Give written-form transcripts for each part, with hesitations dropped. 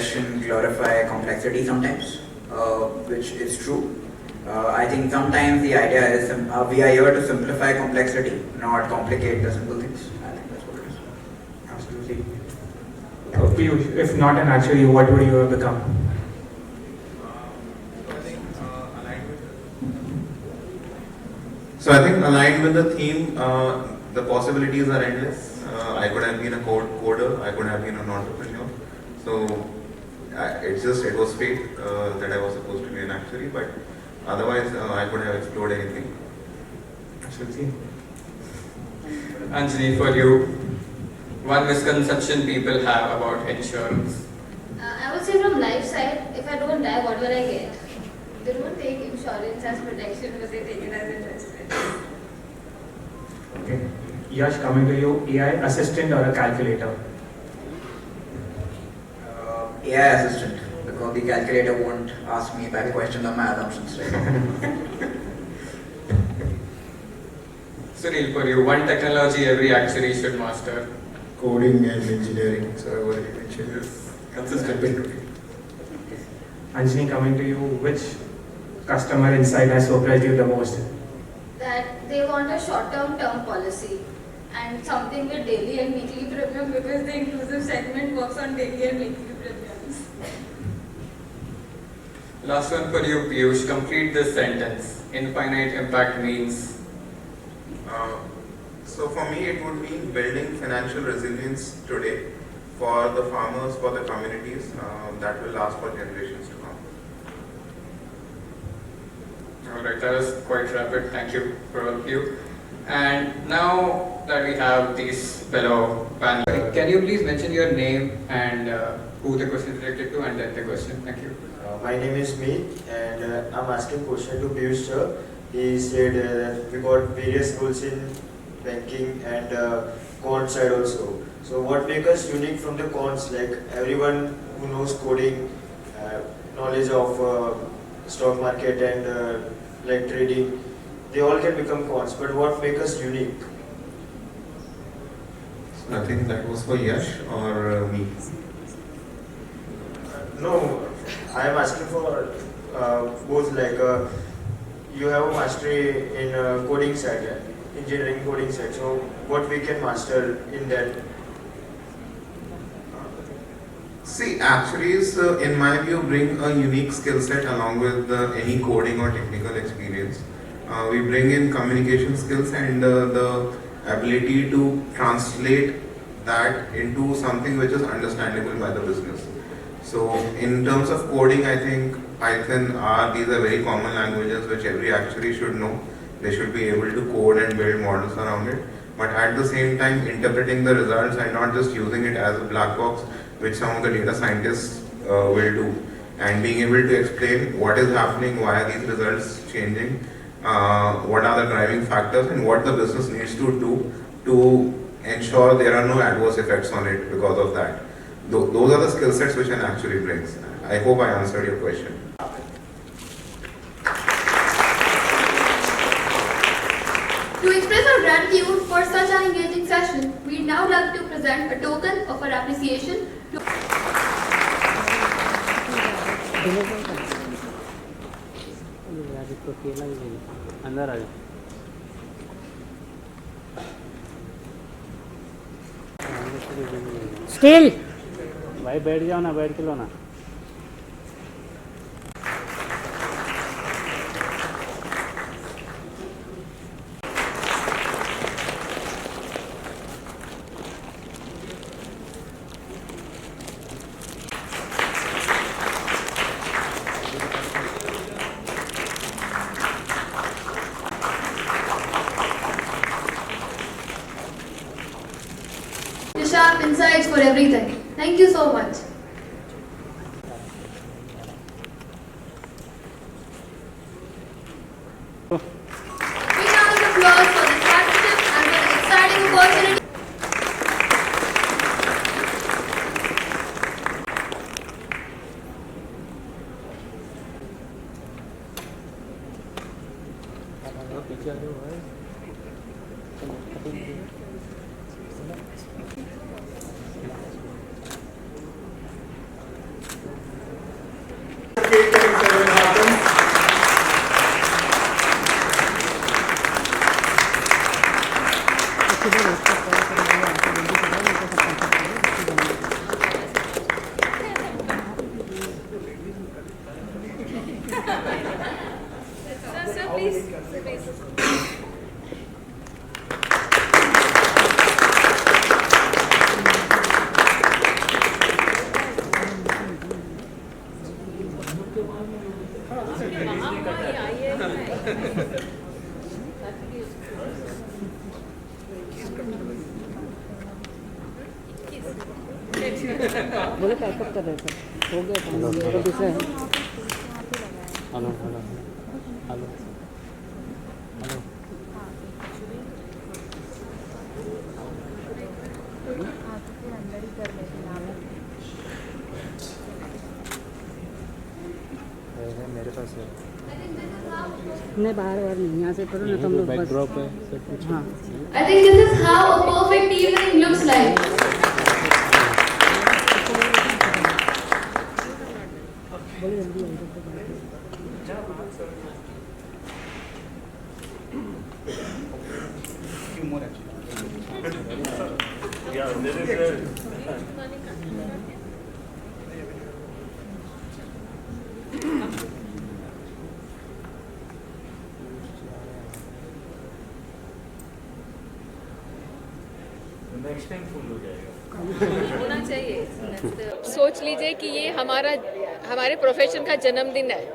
question glorify complexity sometimes, which is true. I think sometimes the idea is we are here to simplify complexity, not complicate the simple things. I think that's what it is. Absolutely. Piyush, if not an actuary, what would you have become? So I think aligned with the theme, the possibilities are endless. I could have been a coder, I could have been an entrepreneur. So it was fate that I was supposed to be an actuary, but otherwise I could have explored anything. Absolutely. Anjali, for you, one misconception people have about insurance. I would say from life side, if I don't die, what will I get? They don't take insurance as protection, but they take it as investment. Okay. Yash, coming to you, AI assistant or a calculator? AI assistant, because the calculator won't ask me if I have questions on my assumptions. Right? Sunil, for you, one technology every actuary should master. Coding and engineering, so I already mentioned this. Consistent. Anjani, coming to you, which customer insight has surprised you the most? That they want a short-term term policy and something with daily and weekly premium because the inclusive segment works on daily and weekly premiums. Last one for you, Piyush. Complete this sentence. Infinite impact means. So for me, it would mean building financial resilience today for the farmers, for the communities that will last for generations to come. Alright, that was quite rapid. Thank you for all of you. And now that we have these fellow panel, can you please mention your name and who the question is directed to, and then the question. Thank you. My name is Meet, and I'm asking question to Piyush sir. He said that we got various rules in banking and quant side also. So what makes us unique from the quants? Like everyone who knows coding, knowledge of stock market and like trading, they all can become quants. But what makes us unique? So I think that was for Yash or me. No, I am asking for both. Like you have a mastery in coding side, engineering coding side. So what we can master in that? See, actuaries, in my view, bring a unique skill set along with any coding or technical experience. We bring in communication skills and the ability to translate that into something which is understandable by the business. So, in terms of coding, I think Python, R, these are very common languages which every actuary should know. They should be able to code and build models around it. But at the same time, interpreting the results and not just using it as a black box, which some of the data scientists will do, and being able to explain what is happening, why are these results changing, what are the driving factors, and what the business needs to do to ensure there are no adverse effects on it because of that. Those are the skill sets which an actuary brings. I hope I answered your question. To express our gratitude for such an engaging session, we'd now like to present a token of our appreciation to अंदर आ जाओ। Still भाई बैठ जाओ ना, बैठ के लो ना। sharp insights for everything. Thank you so much. Big round of applause for this partnership and for the exciting opportunity. Sir, please. बोले पैकअप कर रहे थे हो गया hello hello hello hello hello मेरे पास है नहीं बाहर बाहर नहीं यहाँ से करो ना तुम लोग बस ड्रॉप है हाँ I think this is how a perfect evening looks like. होना चाहिए। सोच लीजिए कि ये हमारे प्रोफेशन का जन्मदिन है,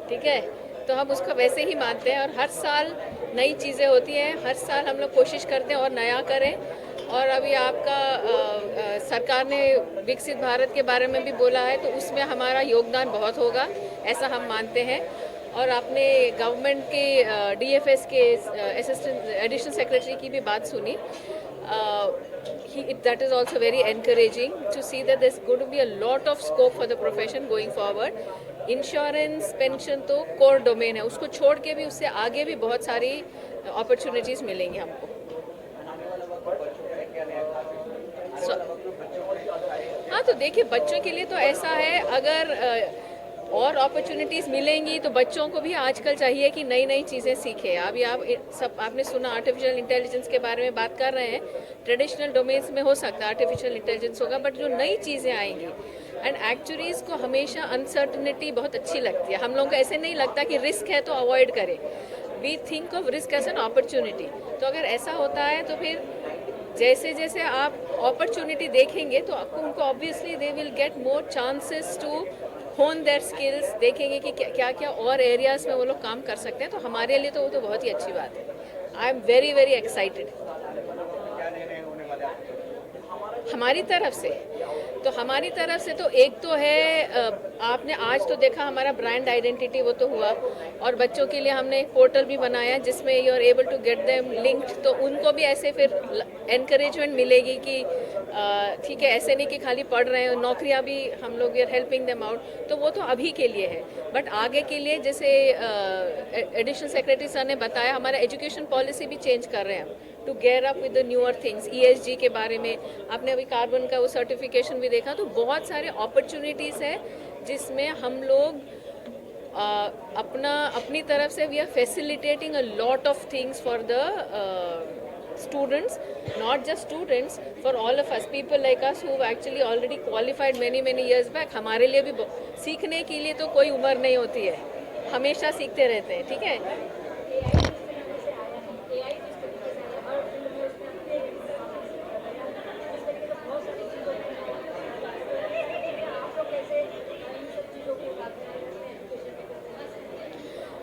ठीक है, तो हम उसको वैसे ही मानते हैं और हर साल नई चीज़ें होती हैं, हर साल हम लोग कोशिश करते हैं और नया करें। और अभी आपका सरकार ने विकसित भारत के बारे में भी बोला है, तो उसमें हमारा योगदान बहुत होगा, ऐसा हम मानते हैं। और आपने गवर्नमेंट के DFS के असिस्टेंट एडिशनल सेक्रेटरी की भी बात सुनी। That is also very encouraging to see that there's going to be a lot of scope for the profession going forward. Insurance pension तो कोर डोमेन है, उसको छोड़ के भी उससे आगे भी बहुत सारी अपॉर्चुनिटीज़ मिलेंगी हमको। हाँ, तो देखिए बच्चों के लिए तो ऐसा है, अगर और अपॉर्चुनिटीज़ मिलेंगी तो बच्चों को भी आजकल चाहिए कि नई नई चीज़ें सीखें। अभी आपने सुना आर्टिफिशियल इंटेलिजेंस के बारे में बात कर रहे हैं। ट्रेडिशनल डोमेन्स में हो सकता है आर्टिफिशियल इंटेलिजेंस होगा, बट जो नई चीज़ें आएंगी, एंड एक्चुअलीज़ को हमेशा अनसर्टनिटी बहुत अच्छी लगती है। हम लोगों को ऐसे नहीं लगता कि रिस्क है तो अवॉइड करें, we think of risk as an opportunity. तो अगर ऐसा होता है तो फिर जैसे जैसे आप अपॉर्चुनिटी देखेंगे तो आपको उनको obviously they will get more chances to hone their skills, देखेंगे कि क्या क्या और एरियाज़ में वो लोग काम कर सकते हैं। तो हमारे लिए तो वो तो बहुत ही अच्छी बात है। I am very very excited. हमारी तरफ से तो एक तो है, आपने आज तो देखा हमारा ब्रांड आइडेंटिटी वो तो हुआ, और बच्चों के लिए हमने एक पोर्टल भी बनाया जिसमें you are able to get them linked, तो उनको भी ऐसे फिर एनकरेजमेंट मिलेगी कि ठीक है, ऐसे नहीं कि खाली पढ़ रहे हैं, नौकरियां भी हम लोग we are helping them out. तो वो तो अभी के लिए है, बट आगे के लिए जैसे एडिशनल सेक्रेटरी सर ने बताया, हमारा एजुकेशन पॉलिसी भी चेंज कर रहे हैं to gear up with the newer things. ESG के बारे में आपने अभी कार्बन का वो सर्टिफिकेशन भी देखा, तो बहुत सारे अपॉर्चुनिटीज़ है जिसमें हम लोग अपनी तरफ से we are facilitating a lot of things for the students, not just students, for all of us, people like us who actually already qualified many years back। हमारे लिए भी सीखने के लिए तो कोई उम्र नहीं होती है, हमेशा सीखते रहते हैं, ठीक है।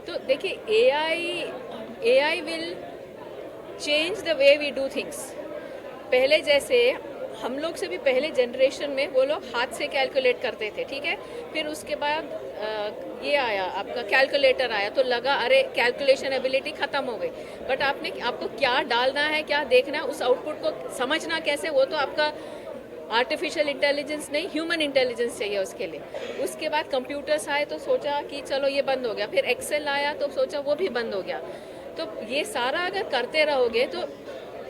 तो देखिए AI will change the way we do things. पहले जैसे हम लोग से भी पहले जनरेशन में वो लोग हाथ से कैलकुलेट करते थे, ठीक है, फिर उसके बाद ये आया, आपका कैलकुलेटर आया, तो लगा अरे कैलकुलेशन एबिलिटी ख़त्म हो गई। बट आपको क्या डालना है, क्या देखना है, उस आउटपुट को समझना कैसे, वो तो आपका आर्टिफिशियल इंटेलिजेंस नहीं, ह्यूमन इंटेलिजेंस चाहिए उसके लिए। उसके बाद कंप्यूटर्स आए तो सोचा कि चलो ये बंद हो गया, फिर एक्सेल आया तो सोचा वो भी बंद हो गया। तो ये सारा अगर करते रहोगे तो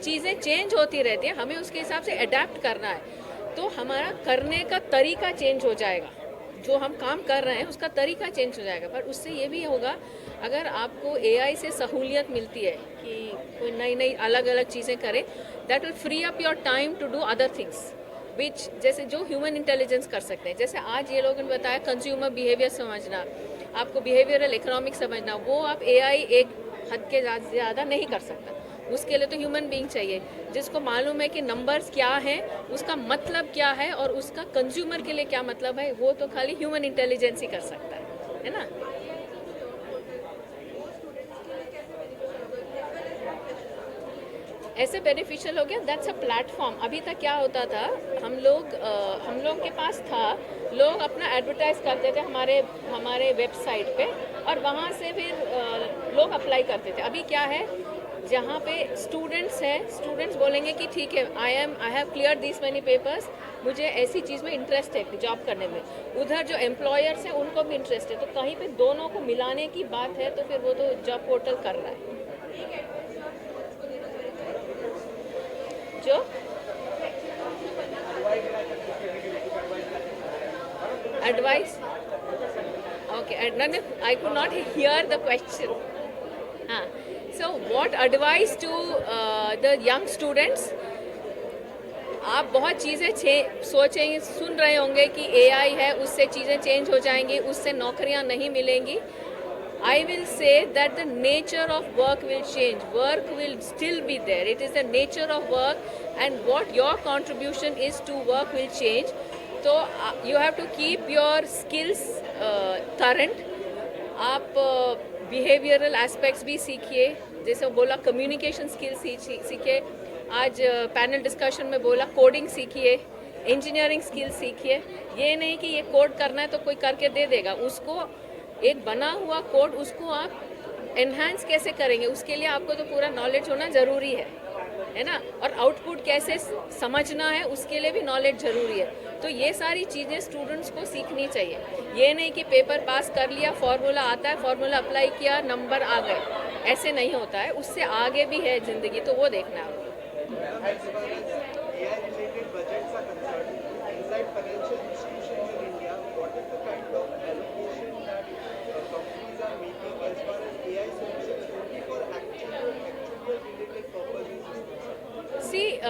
चीज़ें चेंज होती रहती हैं, हमें उसके हिसाब से अडेप्ट करना है, तो हमारा करने का तरीका चेंज हो जाएगा। जो हम काम कर रहे हैं उसका तरीका चेंज हो जाएगा। पर उससे ये भी होगा, अगर आपको AI से सहूलियत मिलती है कि कोई नई नई अलग अलग चीज़ें करें, that will free up your time to do other things which जैसे जो ह्यूमन इंटेलिजेंस कर सकते हैं। जैसे आज ये लोगों ने बताया कंज्यूमर बिहेवियर समझना, आपको बिहेवियरल इकोनॉमिक समझना, वो आप AI एक हद के ज़्यादा नहीं कर सकता। उसके लिए तो ह्यूमन बीइंग चाहिए जिसको मालूम है कि नंबर्स क्या हैं, उसका मतलब क्या है और उसका कंज्यूमर के लिए क्या मतलब है। वो तो खाली ह्यूमन इंटेलिजेंस ही कर सकता है ना। ऐसे बेनिफिशियल हो गया, दैट्स अ प्लेटफॉर्म। अभी तक क्या होता था, हम लोग के पास था, लोग अपना एडवर्टाइज करते थे हमारे वेबसाइट पे और वहाँ से फिर लोग अप्लाई करते थे। अभी क्या है, जहाँ पे स्टूडेंट्स हैं, स्टूडेंट्स बोलेंगे कि ठीक है I have clear this many papers, मुझे ऐसी चीज़ में इंटरेस्ट है जॉब करने में। उधर जो एम्प्लॉयर्स हैं उनको भी इंटरेस्ट है, तो कहीं पे दोनों को मिलाने की बात है, तो फिर वो तो जॉब पोर्टल कर रहा है। जो advice, okay, I could not hear the question. So what advice to the young students? आप बहुत चीज़ें सोचेंगे, सुन रहे होंगे कि AI है, उससे चीज़ें चेंज हो जाएंगी, उससे नौकरियां नहीं मिलेंगी। I will say that the nature of work will change. Work will still be there. It is the nature of work, and what your contribution is to work will change. So you have to keep your skills current. आप behavioral aspects भी सीखिए, जैसे बोला communication skills सीखिए, आज panel discussion में बोला coding सीखिए, इंजीनियरिंग स्किल्स सीखिए। ये नहीं कि ये कोड करना है तो कोई करके दे देगा, उसको एक बना हुआ कोड उसको आप एनहांस कैसे करेंगे, उसके लिए आपको तो पूरा नॉलेज होना ज़रूरी है ना। और आउटपुट कैसे समझना है उसके लिए भी नॉलेज ज़रूरी है। तो ये सारी चीज़ें स्टूडेंट्स को सीखनी चाहिए। ये नहीं कि पेपर पास कर लिया, फार्मूला आता है, फार्मूला अप्लाई किया, नंबर आ गए, ऐसे नहीं होता है। उससे आगे भी है ज़िंदगी, तो वो देखना है। See,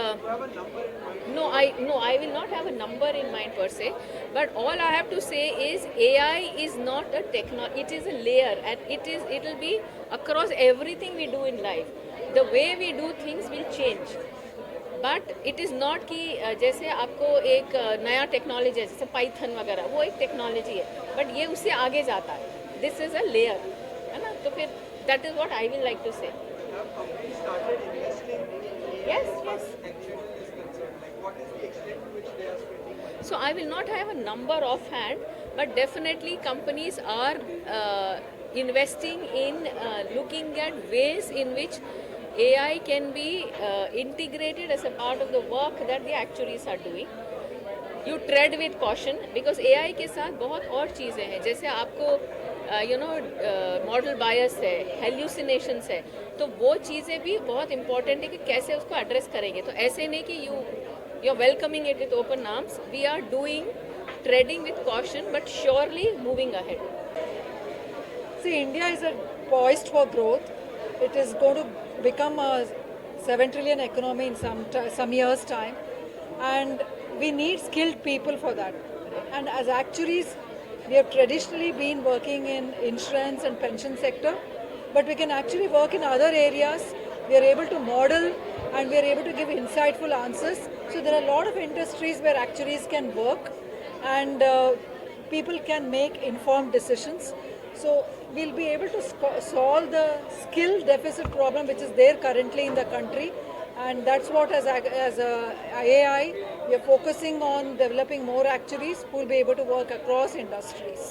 no, I will not have a number in mind per se, but all I have to say is AI is not a technology, it is a layer, and it will be across everything we do in life. The way we do things will change, but it is not कि जैसे आपको एक नया technology है जैसे Python वगैरह, वो एक टेक्नोलॉजी है, बट ये उससे आगे जाता है। दिस इज अ लेयर, है ना। तो फिर that is what I will like to say. Yes. So I will not have a number offhand, but definitely companies are investing in looking at ways in which AI can be integrated as a part of the work that the actuaries are doing. You tread with caution because AI के साथ बहुत और चीज़ें हैं, जैसे आपको model बायस है, hallucinations है, तो वो चीज़ें भी बहुत इंपॉर्टेंट है कि कैसे उसको एड्रेस करेंगे। तो ऐसे नहीं कि you are welcoming it with open arms, we are doing treading with caution but surely moving ahead. See, India is poised for growth. It is going to become a 7 trillion economy in some years' time, and we need skilled people for that. And as actuaries, we have traditionally been working in insurance and pension sector, but we can actually work in other areas. We are able to model and we are able to give insightful answers. So there are a lot of industries where actuaries can work and people can make informed decisions. So we'll be able to solve the skill deficit problem which is there currently in the country, and that's what as AI we are focusing on developing more actuaries who will be able to work across industries.